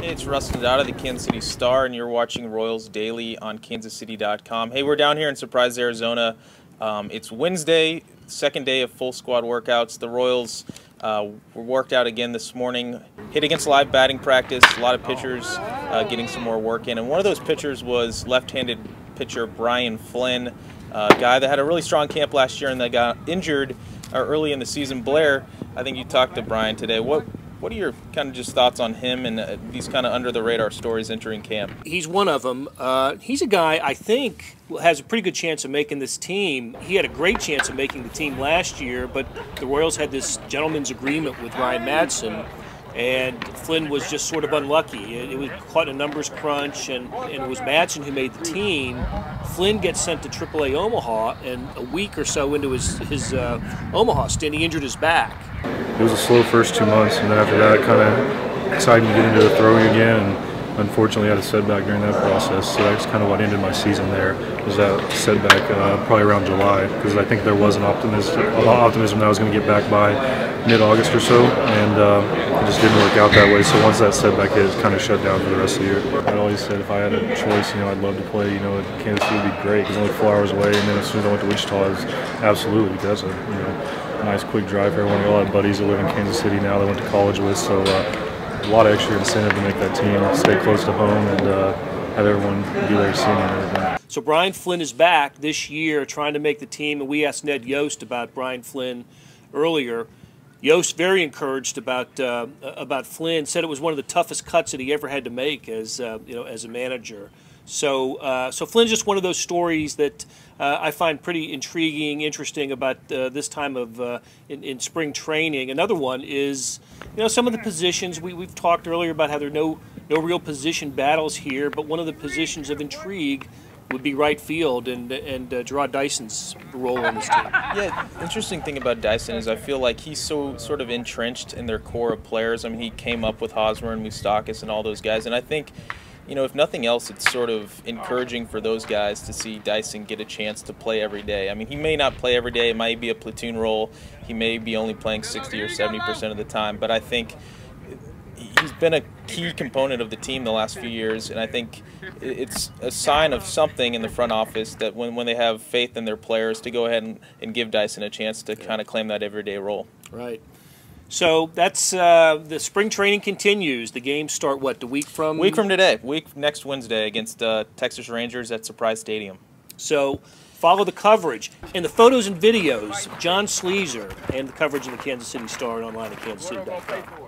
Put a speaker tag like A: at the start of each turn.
A: Hey, it's Rustin Dodd of the Kansas City Star, and you're watching Royals Daily on kansascity.com. Hey, we're down here in Surprise, Arizona. It's Wednesday, second day of full squad workouts. The Royals were worked out again this morning, hit against live batting practice, a lot of pitchers getting some more work in. And one of those pitchers was left-handed pitcher Brian Flynn, a guy that had a really strong camp last year and that got injured early in the season. Blair, I think you talked to Brian today. What are your kind of just thoughts on him and these kind of under-the-radar stories entering camp?
B: He's one of them. He's a guy I think has a pretty good chance of making this team. He had a great chance of making the team last year, but the Royals had this gentleman's agreement with Ryan Madson, and Flynn was just sort of unlucky. It was caught in a numbers crunch, and it was Madson who made the team. Flynn gets sent to AAA Omaha, and a week or so into his Omaha stint, he injured his back.
C: It was a slow first 2 months, and then after that, kind of exciting to get into the throwing again. And unfortunately, I had a setback during that process, so that's kind of what ended my season there. Was that setback probably around July, because I think there was a lot of optimism that I was going to get back by mid-August or so, and it just didn't work out that way. So once that setback hit, it kind of shut down for the rest of the year. I'd always said if I had a choice, I'd love to play. Kansas City would be great because it's only 4 hours away, and then as soon as I went to Wichita, it was absolutely because of nice quick drive here. I got a lot of buddies that live in Kansas City now that I went to college with, so a lot of extra incentive to make that team stay close to home and have everyone be there to see me and everything.
B: So Brian Flynn is back this year trying to make the team, and we asked Ned Yost about Brian Flynn earlier. Yost very encouraged about Flynn, said it was one of the toughest cuts that he ever had to make as as a manager. So Flynn's just one of those stories that I find pretty intriguing, interesting about this time of in spring training. Another one is some of the positions we've talked earlier about how there are no real position battles here, but one of the positions of intrigue would be right field and Gerard Dyson's role on this team.
A: Yeah, interesting thing about Dyson is I feel like he's so sort of entrenched in their core of players. I mean, he came up with Hosmer and Moustakas and all those guys, and I think if nothing else, it's sort of encouraging for those guys to see Dyson get a chance to play every day. I mean, he may not play every day. It might be a platoon role. He may be only playing 60 or 70% of the time. But I think he's been a key component of the team the last few years, and I think it's a sign of something in the front office that when they have faith in their players to go ahead and give Dyson a chance to kind of claim that everyday role.
B: Right. So that's the spring training continues. The games start the week from?
A: Week from today. Next Wednesday against Texas Rangers at Surprise Stadium.
B: So follow the coverage and the photos and videos. John Sleezer and the coverage of the Kansas City Star and online at kansascity.com.